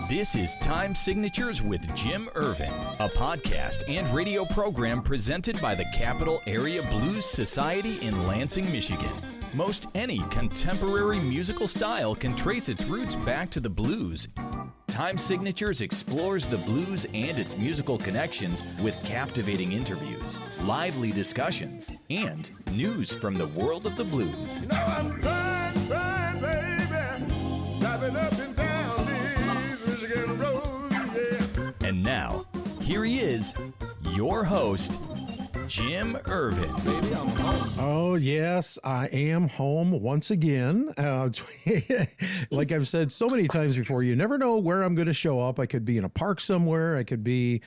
This is Time Signatures with Jim Ervin, a podcast and radio program presented by the Capital Area Blues Society in Lansing, Michigan. Most any contemporary musical style can trace its roots back to the blues. Time Signatures explores the blues and its musical connections with captivating interviews, lively discussions, and news from the world of the blues. You know I'm crying, baby, driving up and down these Michigan roads, yeah. And now, here he is, your host, Jim Ervin. Baby, I'm home. Oh, yes, I am home once again. Like I've said so many times before, you never know where I'm going to show up. I could be in a park somewhere. I could be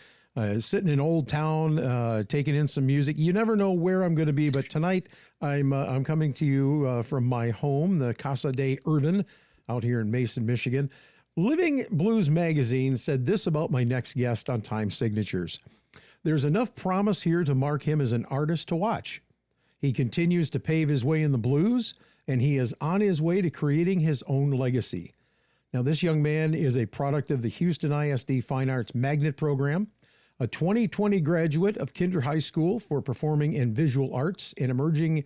sitting in Old Town, taking in some music. You never know where I'm going to be. But tonight, I'm coming to you from my home, the Casa de Ervin, out here in Mason, Michigan. Living Blues Magazine said this about my next guest on Time Signatures. There's enough promise here to mark him as an artist to watch. He continues to pave his way in the blues, and he is on his way to creating his own legacy. Now, this young man is a product of the Houston ISD Fine Arts Magnet Program, a 2020 graduate of Kinder High School for Performing and Visual Arts, an emerging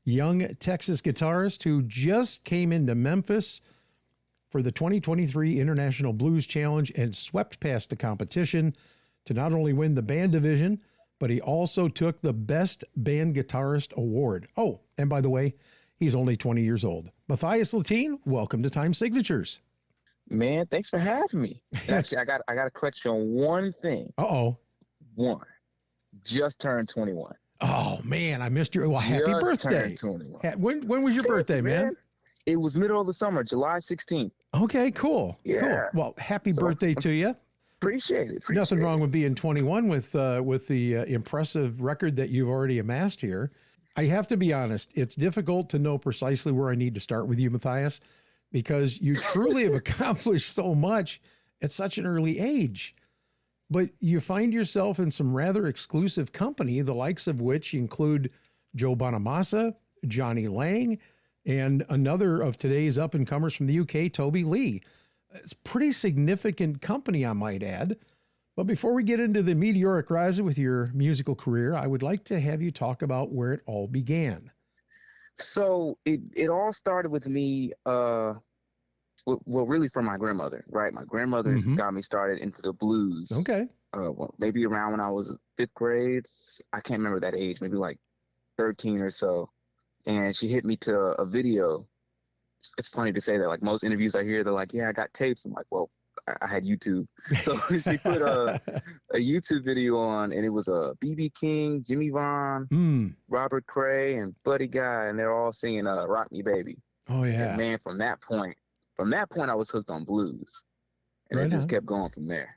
young Texas guitarist who just came into Memphis for the 2023 International Blues Challenge and swept past the competition to not only win the band division, but he also took the Best Band Guitarist Award. Oh, and by the way, he's only 20 years old. Mathias Lattin, welcome to Time Signatures. Man, thanks for having me. Actually, I got to correct you on one thing. Uh-oh. One. Just turned 21. Oh, man, I missed your... Well, happy Just birthday. turned 21. When was your birthday, man? It was middle of the summer, July 16th. Okay, cool. Yeah. Cool. Well, happy birthday to you. Appreciate it. Nothing wrong with being 21 with the impressive record that you've already amassed here. I have to be honest, it's difficult to know precisely where I need to start with you, Mathias, because you truly have accomplished so much at such an early age. But you find yourself in some rather exclusive company, the likes of which include Joe Bonamassa, Johnny Lang, and another of today's up-and-comers from the UK, Toby Lee. It's pretty significant company, I might add. But before we get into the meteoric rise with your musical career, I would like to have you talk about where it all began. So it all started with me, really from my grandmother, right? My grandmother got me started into the blues. Okay. Maybe around when I was in fifth grade. I can't remember that age, maybe like 13 or so. And she hit me to a video. It's funny to say that, like, most interviews I hear, they're like, yeah, I got tapes. I'm like, well, I had YouTube. So she put a YouTube video on, and it was B.B. King, Jimmy Vaughn, Robert Cray, and Buddy Guy, and they're all singing Rock Me Baby. Oh, yeah. And man, from that point, I was hooked on blues. And Right it just on. kept going from there.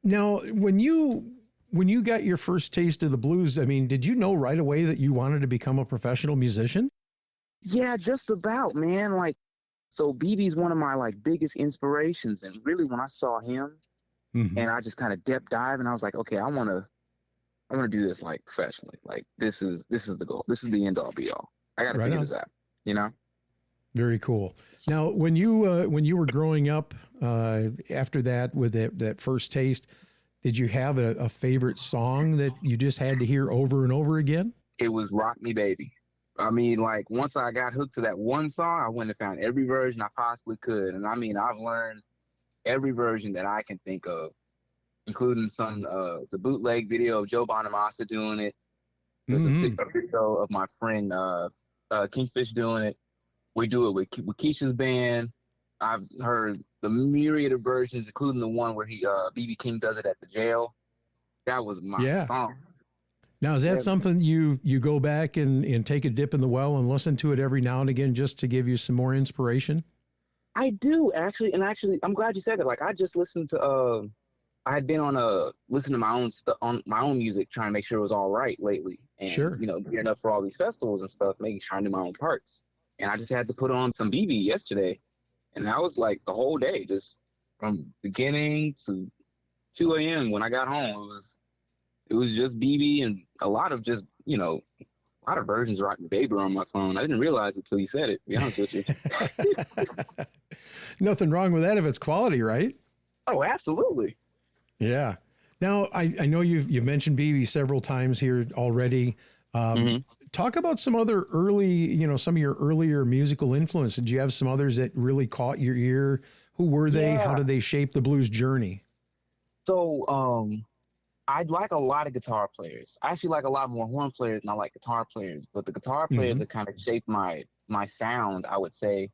Now, when you got your first taste of the blues, I mean, did you know right away that you wanted to become a professional musician? Yeah, just about, man. Like, so BB's one of my like biggest inspirations, and really when I saw him, and I just kind of depth dive, and I was like, okay, I want to do this like professionally. Like, this is the goal. This is the end all be all. I got to figure this out, you know. Very cool. Now, when you were growing up, after that, with that first taste, did you have a favorite song that you just had to hear over and over again? It was Rock Me Baby. I mean, like, once I got hooked to that one song, I went and found every version I possibly could. And I mean, I've learned every version that I can think of, including the bootleg video of Joe Bonamassa doing it. There's a video of my friend Kingfish doing it. We do it with Keisha's band. I've heard the myriad of versions, including the one where B.B. King does it at the jail. That was my song. Now, is that something you go back and take a dip in the well and listen to it every now and again just to give you some more inspiration? I do, actually. And actually, I'm glad you said that. Like, I just listened to, I had been listening to my own on my own music, trying to make sure it was all right lately. And, you know, gearing up for all these festivals and stuff, trying to do my own parts. And I just had to put on some BB yesterday. And that was like the whole day, just from beginning to 2 a.m. when I got home. It was just BB and a lot of just, you know, a lot of versions of Rock Me Baby on my phone. I didn't realize it until you said it, to be honest with you. Nothing wrong with that if it's quality, right? Oh, absolutely. Yeah. Now, I know you've mentioned BB several times here already. Talk about some other early, some of your earlier musical influence. Did you have some others that really caught your ear? Who were they? Yeah. How did they shape the blues journey? So, I like a lot of guitar players. I actually like a lot more horn players than I like guitar players. But the guitar players that kind of shaped my sound, I would say,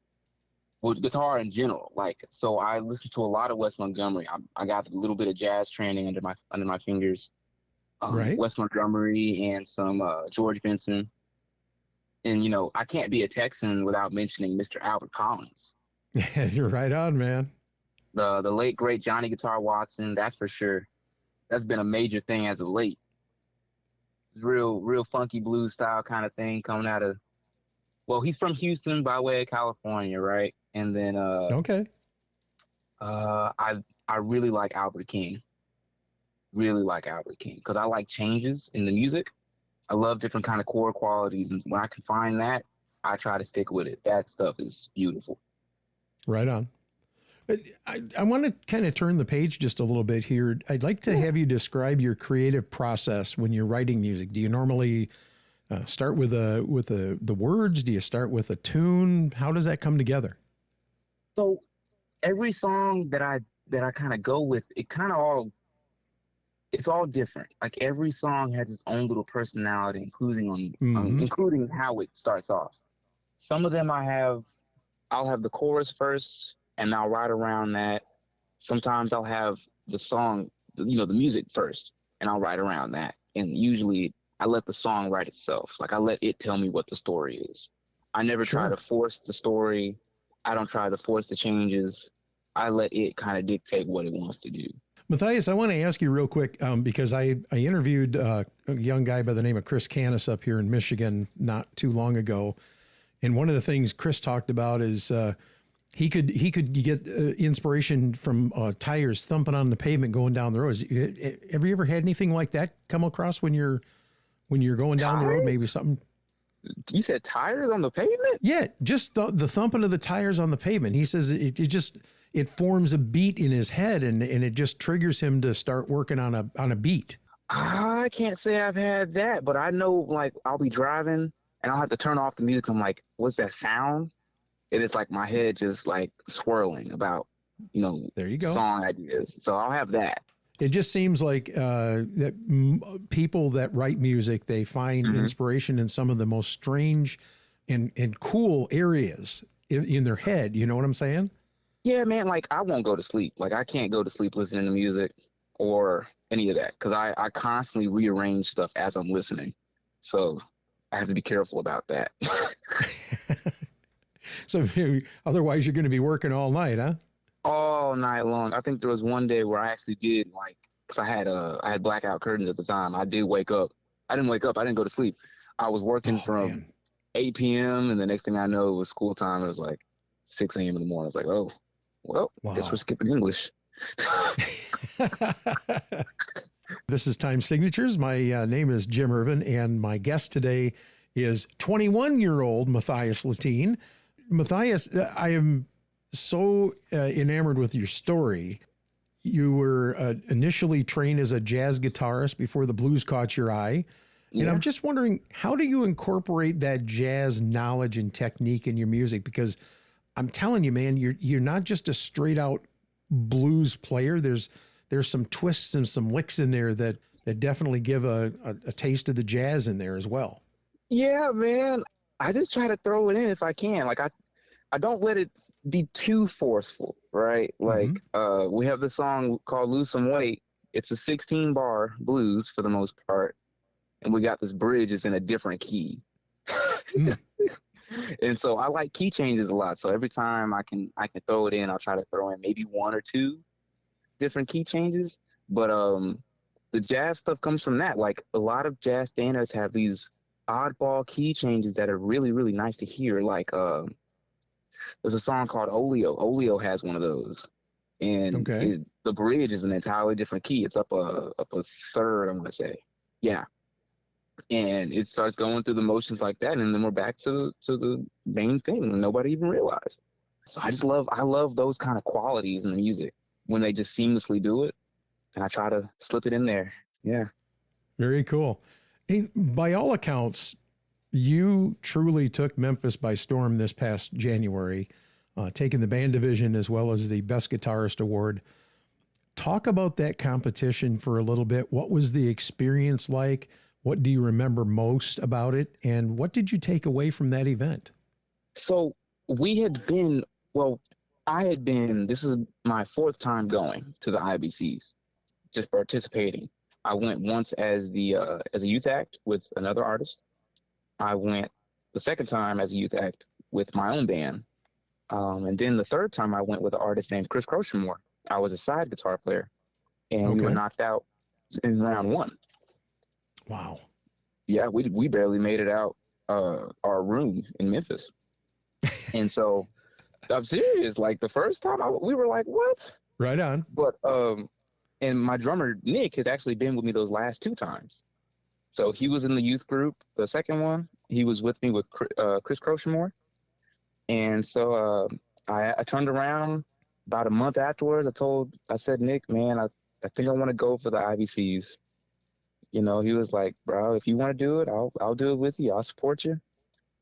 well, guitar in general. Like, so I listened to a lot of Wes Montgomery. I got a little bit of jazz training under my fingers. Right. Wes Montgomery and some George Benson. And I can't be a Texan without mentioning Mr. Albert Collins. Yeah, you're right on, man. The late great Johnny Guitar Watson, that's for sure. That's been a major thing as of late. Real funky blues style kind of thing coming out of. Well, he's from Houston by way of California, right? And then okay. I really like Albert King. Really like Albert King because I like changes in the music. I love different kind of chord qualities, and when I can find that, I try to stick with it. That stuff is beautiful. Right on. I want to kind of turn the page just a little bit here. I'd like to have you describe your creative process when you're writing music. Do you normally start with the words? Do you start with a tune? How does that come together? So every song that I kind of go with, it's all different. Like every song has its own little personality, including how it starts off. Some of them I'll have the chorus first, and I'll write around that. Sometimes I'll have the song, the music first, and I'll write around that. And usually I let the song write itself. Like I let it tell me what the story is. I never try to force the story. I don't try to force the changes. I let it kind of dictate what it wants to do. Mathias, I want to ask you real quick, because I interviewed a young guy by the name of Chris Canis up here in Michigan not too long ago. And one of the things Chris talked about is he could get inspiration from tires thumping on the pavement going down the road. Have you ever had anything like that come across when you're going down the road? Maybe something. You said tires on the pavement? Yeah, just the thumping of the tires on the pavement. He says it forms a beat in his head, and it just triggers him to start working on a beat. I can't say I've had that, but I know, like, I'll be driving and I'll have to turn off the music. I'm like, what's that sound? And it's like my head just like swirling about, there you go, song ideas. So I'll have that. It just seems like that people that write music, they find inspiration in some of the most strange and cool areas in their head. You know what I'm saying? Yeah, man. Like I won't go to sleep. Like I can't go to sleep listening to music or any of that because I constantly rearrange stuff as I'm listening. So I have to be careful about that. So otherwise you're going to be working all night, huh? All night long. I think there was one day where I actually did, like, because I had blackout curtains at the time. I did wake up. I didn't wake up. I didn't go to sleep. I was working from 8 p.m. and the next thing I know it was school time. It was like 6 a.m. in the morning. I was like, oh, well, guess we're skipping English. This is Time Signatures. My name is Jim Ervin, and my guest today is 21-year-old Mathias Lattin. Mathias, I am so enamored with your story. You were initially trained as a jazz guitarist before the blues caught your eye. And I'm just wondering, how do you incorporate that jazz knowledge and technique in your music? Because I'm telling you, man, you're not just a straight out blues player. There's some twists and some licks in there that definitely give a taste of the jazz in there as well. Yeah, man. I just try to throw it in if I can. Like I don't let it be too forceful, right? Like we have this song called Lose Some Weight. It's a 16-bar blues for the most part. And we got this bridge is in a different key. And so I like key changes a lot. So every time I can throw it in, I'll try to throw in maybe one or two different key changes. But the jazz stuff comes from that. Like a lot of jazz standards have these oddball key changes that are really, really nice to hear. Like there's a song called Oleo. Oleo has one of those. And the bridge is an entirely different key. It's up a third, I'm going to say. Yeah. And it starts going through the motions like that, and then we're back to the main thing. Nobody even realized. So I love those kind of qualities in the music. when they just seamlessly do it, and I try to slip it in there. Yeah. Very cool. Hey, by all accounts, you truly took Memphis by storm this past January, taking the band division as well as the Best Guitarist Award. Talk about that competition for a little bit. What was the experience like? What do you remember most about it? And what did you take away from that event? So this is my 4th time going to the IBCs, just participating. I went once as a youth act with another artist. I went the 2nd time as a youth act with my own band. And then the 3rd time I went with an artist named Chris Crochemore. I was a side guitar player, and we were knocked out in round 1. Wow. Yeah, we barely made it out our room in Memphis. And so I'm serious. Like the first time we were like, what? Right on. But and my drummer Nick has actually been with me those last 2 times. So he was in the youth group. The second one, he was with me with Chris Crochemore. And so I turned around about a month afterwards. I said, Nick, man, I think I want to go for the IBCs. You know, he was like, bro, if you want to do it, I'll do it with you. I'll support you.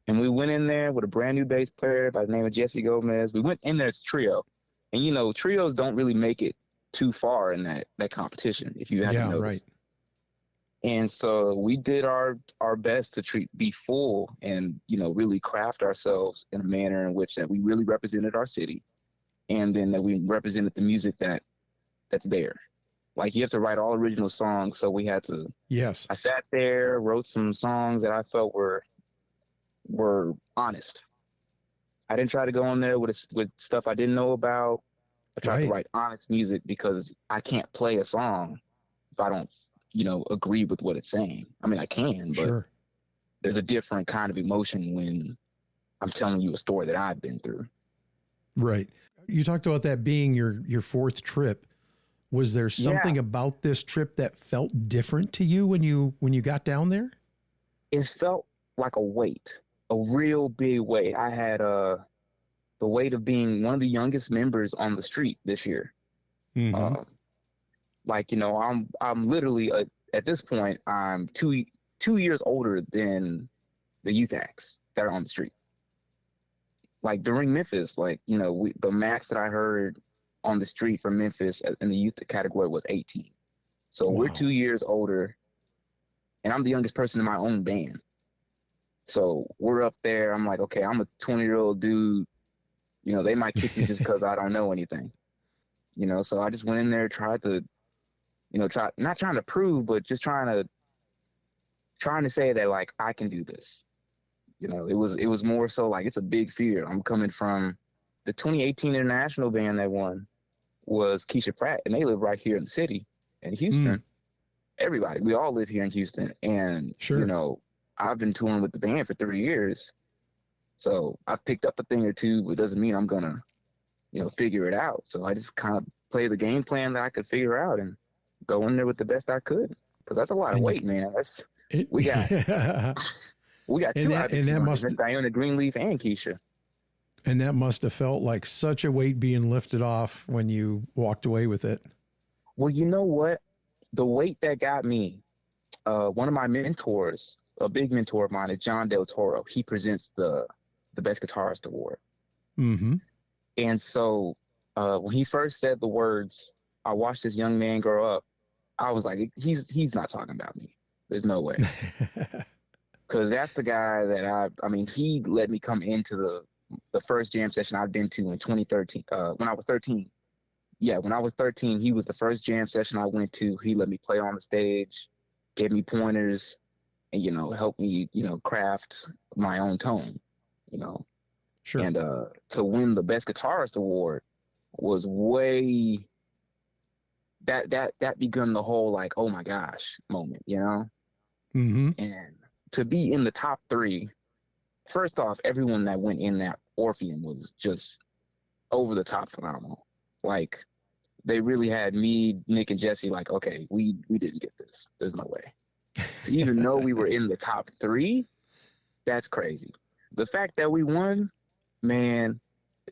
And we went in there with a brand new bass player by the name of Jesse Gomez. We went in there as a trio. And, you know, trios don't really make it too far in that competition, if you haven't noticed. Right. And so we did our best to be full and, you know, really craft ourselves in a manner in which that we really represented our city, and then that we represented the music that's there. Like, you have to write all original songs, so we had to. Yes. I sat there, wrote some songs that I felt were honest. I didn't try to go in there with stuff I didn't know about. I tried to write honest music because I can't play a song if I don't, you know, agree with what it's saying. I mean, I can, but there's a different kind of emotion when I'm telling you a story that I've been through. Right. You talked about that being your 4th trip. Was there something about this trip that felt different to you when you got down there? It felt like a weight, a real big weight. I had the weight of being one of the youngest members on the street this year. Mm-hmm. Like, you know, I'm literally at this point, I'm 2 years older than the youth acts that are on the street. Like during Memphis, like, you know, the max that I heard on the street from Memphis in the youth category was 18. So we're 2 years older, and I'm the youngest person in my own band. So we're up there. I'm like, okay, I'm a 20-year-old dude. You know, they might kick me just because I don't know anything. You know, so I just went in there, tried to, you know, not trying to prove, but just trying to say that, like, I can do this. You know, it was more so like, it's a big fear. I'm coming from the 2018 international band that won was Keisha Pratt, and they live right here in the city in Houston. Everybody, we all live here in Houston. And, you know, I've been touring with the band for 3 years. So I've picked up a thing or two, but it doesn't mean I'm going to, you know, figure it out. So I just kind of play the game plan that I could figure out and go in there with the best I could. Because that's a lot of weight, man. We got 2 artists, Miss Diana Greenleaf and Keisha. And that must have felt like such a weight being lifted off when you walked away with it. Well, you know what? The weight that got me, one of my mentors, a big mentor of mine, is John Del Toro. He presents the Best Guitarist Award. Mm-hmm. And so when he first said the words, "I watched this young man grow up," I was like, he's not talking about me. There's no way. Because that's the guy that I mean, he let me come into the first jam session I've been to in 2013, when I was 13. Yeah, when I was 13, he was the first jam session I went to. He let me play on the stage, gave me pointers, and, you know, helped me, you know, craft my own tone, you know. Sure. And to win the Best Guitarist Award was way, that begun the whole, like, oh my gosh moment, you know. Mm-hmm. And to be in the top 3, first off, everyone that went in that Orpheum was just over the top phenomenal. Like, they really had me, Nick, and Jesse like, okay, we didn't get this. There's no way. To even know we were in the top 3, that's crazy. The fact that we won, man,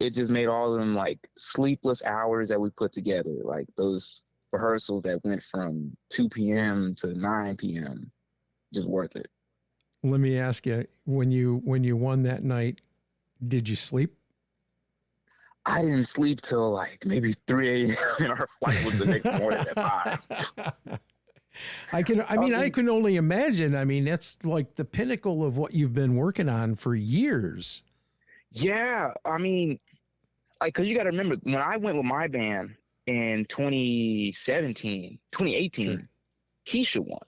it just made all of them like sleepless hours that we put together, like those rehearsals that went from 2 p.m. to 9 p.m. just worth it. Let me ask you, when you won that night, did you sleep? I didn't sleep till like maybe 3 a.m. and our flight was the next morning at 5. I can only imagine. I mean, that's like the pinnacle of what you've been working on for years. Yeah. I mean, like, cause you got to remember when I went with my band in 2018, sure. Keisha won.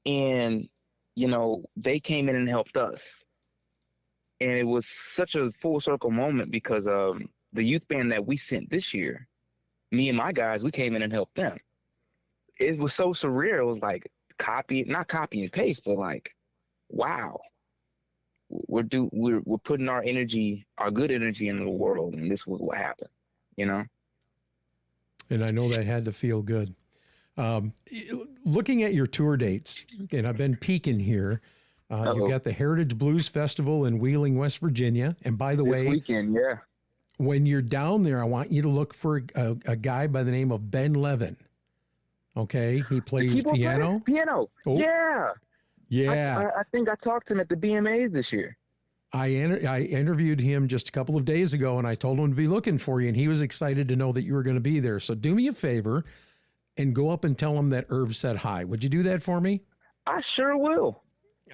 And, you know, they came in and helped us. And it was such a full circle moment because the youth band that we sent this year, me and my guys, we came in and helped them. It was so surreal. It was like not copy and paste, but like, wow, we're putting our energy, our good energy into the world, and this was what happened, you know? And I know that had to feel good. Looking at your tour dates, and I've been peeking here. You've got the Heritage Blues Festival in Wheeling, West Virginia. And by the way, this weekend, yeah. When you're down there, I want you to look for a guy by the name of Ben Levin. Okay, he plays piano. Piano, oh. Yeah. Yeah. I think I talked to him at the BMAs this year. I interviewed him just a couple of days ago, and I told him to be looking for you, and he was excited to know that you were going to be there. So do me a favor and go up and tell him that Irv said hi. Would you do that for me? I sure will.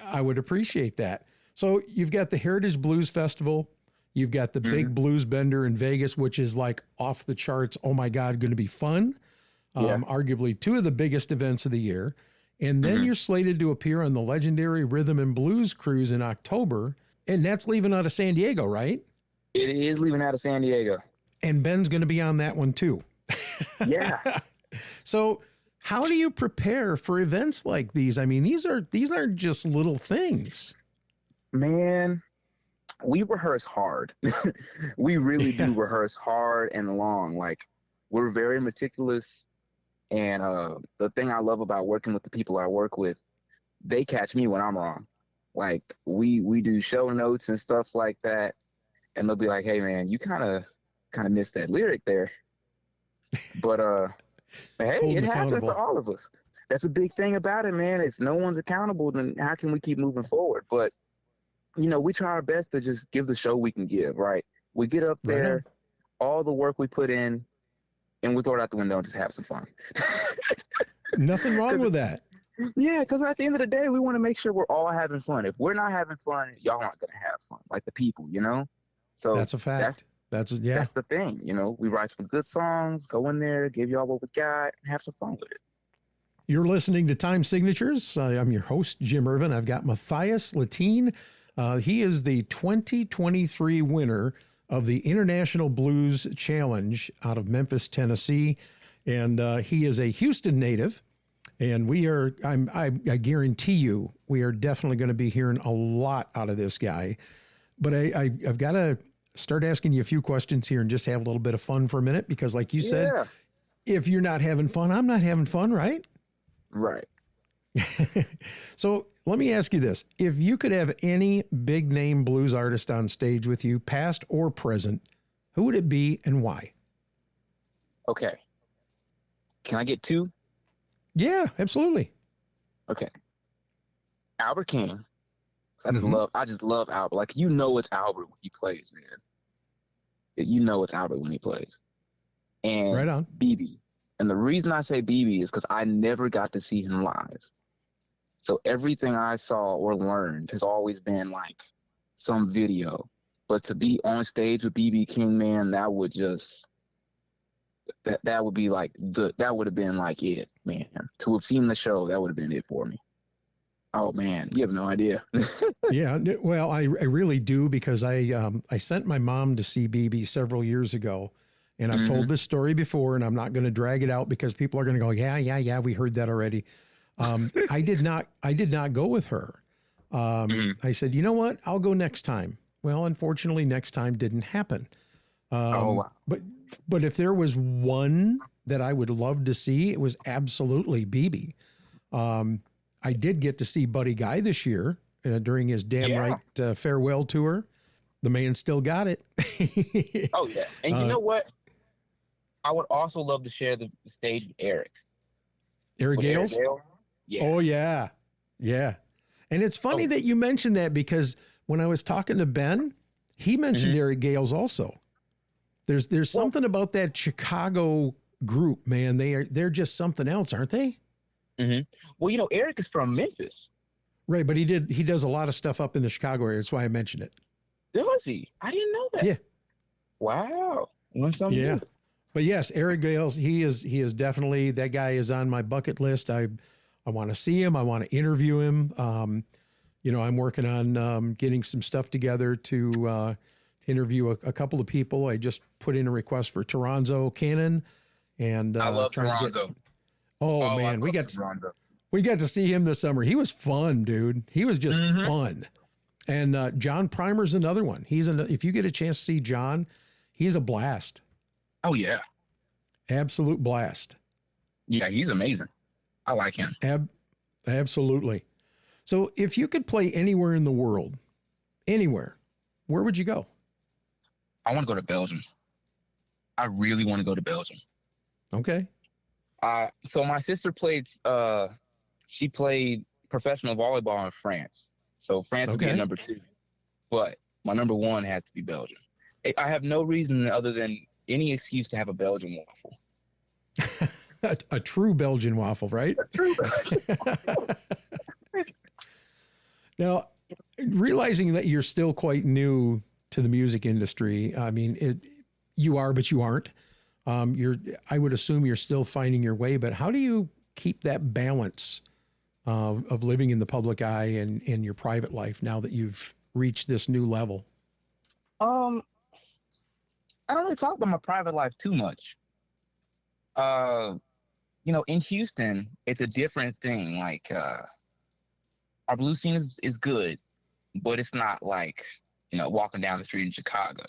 I would appreciate that. So you've got the Heritage Blues Festival. You've got the Big Blues Bender in Vegas, which is like off the charts. Oh my God, going to be fun. Arguably two of the biggest events of the year. And then you're slated to appear on the legendary Rhythm and Blues Cruise in October. And that's leaving out of San Diego, right? It is leaving out of San Diego. And Ben's going to be on that one too. Yeah. So how do you prepare for events like these? I mean, these aren't just little things. Man, we rehearse hard. We really do rehearse hard and long. Like, we're very meticulous. And the thing I love about working with the people I work with, they catch me when I'm wrong. Like, we do show notes and stuff like that. And they'll be like, hey, man, you kind of missed that lyric there. But hey, it happens to all of us. That's a big thing about it, man. If no one's accountable, then how can we keep moving forward? But, you know, we try our best to just give the show we can give, right? We get up there, all the work we put in, and we throw it out the window and just have some fun. Nothing wrong with that. Yeah, because at the end of the day, we want to make sure we're all having fun. If we're not having fun, y'all aren't going to have fun, like the people, you know? So that's a fact. That's the thing, you know? We write some good songs, go in there, give y'all what we got, and have some fun with it. You're listening to Time Signatures. I'm your host, Jim Ervin. I've got Mathias Lattin. He is the 2023 winner of the International Blues Challenge out of Memphis, Tennessee. And he is a Houston native. And I guarantee you, we are definitely going to be hearing a lot out of this guy. But I've got to start asking you a few questions here and just have a little bit of fun for a minute. Because like you said, if you're not having fun, I'm not having fun, right? Right. So let me ask you this. If you could have any big name blues artist on stage with you, past or present, who would it be and why? Okay. Can I get two? Yeah, absolutely. Okay. Albert King. I just love Albert. Like, you know it's Albert when he plays, man. You know it's Albert when he plays. And right on. BB. And the reason I say BB is because I never got to see him live. So everything I saw or learned has always been like some video. But to be on stage with BB King, man, that would just that would be like that would have been like it, man. To have seen the show, that would have been it for me. Oh man, you have no idea. Yeah, well, I really do, because I sent my mom to see BB several years ago, and I've told this story before, and I'm not going to drag it out because people are going to go, yeah, we heard that already. I did not go with her. I said, you know what? I'll go next time. Well, unfortunately, next time didn't happen. Wow. But if there was one that I would love to see, it was absolutely BB. I did get to see Buddy Guy this year during his Damn Right farewell tour. The man still got it. Oh yeah, and you know what? I would also love to share the stage with Eric. Eric Gales? Yeah. Oh yeah, yeah. And it's funny that you mentioned that, because when I was talking to Ben, he mentioned Eric Gales also. There's something about that Chicago group, man. They're just something else, aren't they? Well, you know, Eric is from Memphis. Right, but he does a lot of stuff up in the Chicago area. That's why I mentioned it. Does he? I didn't know that. Yeah. Wow. Yeah. But yes, Eric Gales, he is definitely, that guy is on my bucket list. I want to see him. I want to interview him. You know, I'm working on getting some stuff together to interview a couple of people. I just put in a request for Toronzo Cannon, and I love Toronzo. Oh man, we got to see him this summer. He was fun, dude. He was just fun. And John Primer's another one. If you get a chance to see John, he's a blast. Oh yeah, absolute blast. Yeah, he's amazing. I like him. Absolutely. So if you could play anywhere in the world, anywhere, where would you go? I want to go to Belgium. I really want to go to Belgium. Okay. So my sister she played professional volleyball in France. So France would be number 2. But my number 1 has to be Belgium. I have no reason other than any excuse to have a Belgian waffle. a true Belgian waffle, right? A true Belgian waffle. Now, realizing that you're still quite new to the music industry, I mean, you are, but you aren't. I would assume you're still finding your way, but how do you keep that balance of living in the public eye and in your private life now that you've reached this new level? I don't really talk about my private life too much. You know, in Houston, it's a different thing. Like, our blues scene is good, but it's not like, you know, walking down the street in Chicago.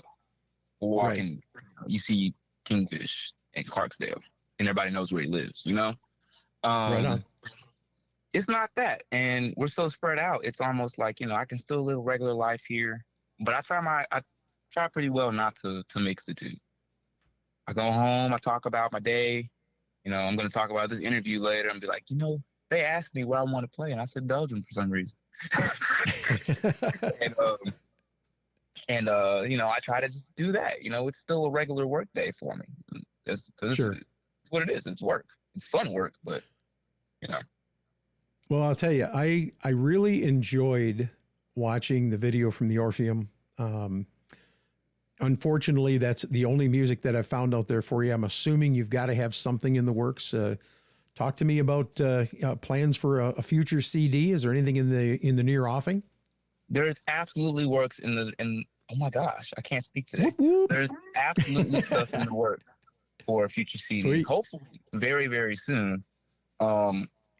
Walking, you see Kingfish and Clarksdale, and everybody knows where he lives, you know? Right on. It's not that. And we're so spread out. It's almost like, you know, I can still live regular life here, but I try pretty well not to mix the two. I go home, I talk about my day. You know, I'm going to talk about this interview later and be like, you know, they asked me where I want to play, and I said Belgium for some reason. You know, I try to just do that. You know, it's still a regular work day for me. It's what it is. It's work. It's fun work, but, you know. Well, I'll tell you, I really enjoyed watching the video from the Orpheum. Unfortunately, that's the only music that I've found out there for you. I'm assuming you've got to have something in the works. Talk to me about plans for a future CD. Is there anything in the near offing? There's absolutely works oh my gosh, I can't speak today. Whoop, whoop. There's absolutely stuff in the work for a future CD. Sweet. Hopefully very, very soon.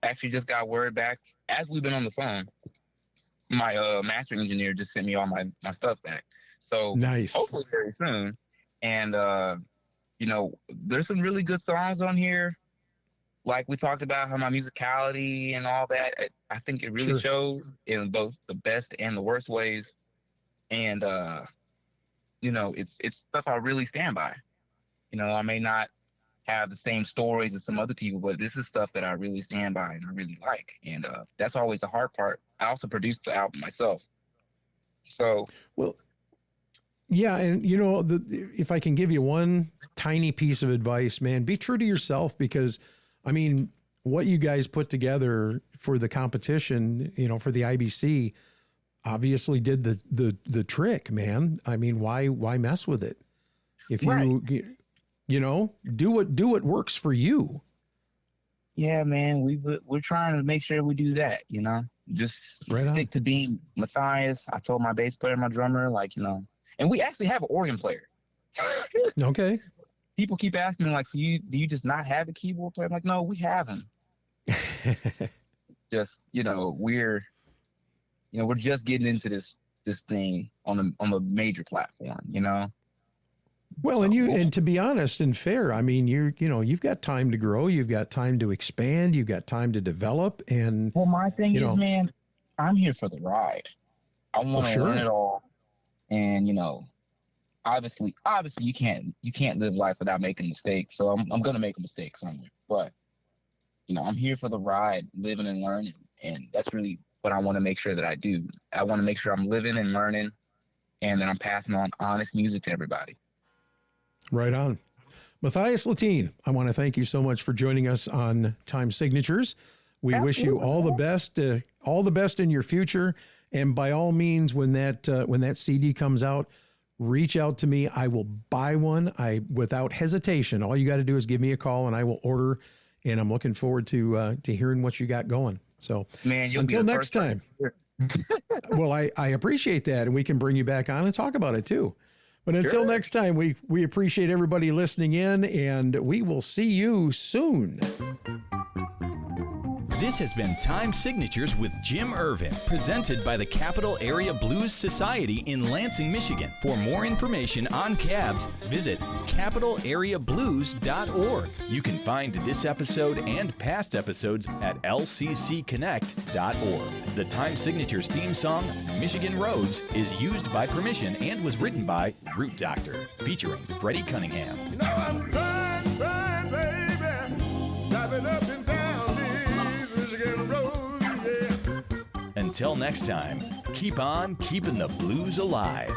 Actually just got word back as we've been on the phone. My mastering engineer just sent me all my stuff back. So nice. Hopefully very soon. And you know, there's some really good songs on here. Like we talked about how my musicality and all that, I think it really shows in both the best and the worst ways. And, you know, it's stuff I really stand by. You know, I may not have the same stories as some other people, but this is stuff that I really stand by and I really like. And that's always the hard part. I also produced the album myself. So. Well, yeah. And, you know, if I can give you one tiny piece of advice, man, be true to yourself, because I mean, what you guys put together for the competition, you know, for the IBC, obviously did the trick, man. I mean, why mess with it? If you know, do what works for you. Yeah, man, we're trying to make sure we do that, you know, just stick to being Mathias. I told my bass player, my drummer, like, you know, and we actually have an organ player. Okay. People keep asking me, like, so do you just not have a keyboard player? I'm like, no, we have him. Just, you know, we're just getting into this thing on the major platform, you know? Well, and to be honest and fair, I mean, you've got time to grow, you've got time to expand, you've got time to develop. And well, my thing is, man, I'm here for the ride. I want to learn it all. And, you know, obviously you can't live life without making mistakes. So I'm going to make a mistake somewhere. But, you know, I'm here for the ride, living and learning. And that's really what I want to make sure that I do. I want to make sure I'm living and learning, and that I'm passing on honest music to everybody. Right on. Mathias Lattin, I want to thank you so much for joining us on Time Signatures. We Absolutely. wish you all the best in your future. And by all means, when that CD comes out, reach out to me. I will buy one. Without hesitation. All you got to do is give me a call, and I will order. And I'm looking forward to hearing what you got going. So, Man, until next time. Well, I appreciate that, and we can bring you back on and talk about it too. But until next time, we appreciate everybody listening in, and we will see you soon. This has been Time Signatures with Jim Ervin, presented by the Capital Area Blues Society in Lansing, Michigan. For more information on cabs, visit capitalareablues.org. You can find this episode and past episodes at lccconnect.org. The Time Signatures theme song, Michigan Roads, is used by permission and was written by Root Doctor, featuring Freddie Cunningham. You know I'm trying, baby, driving up and down these Michigan roads, yeah. Until next time, keep on keeping the blues alive.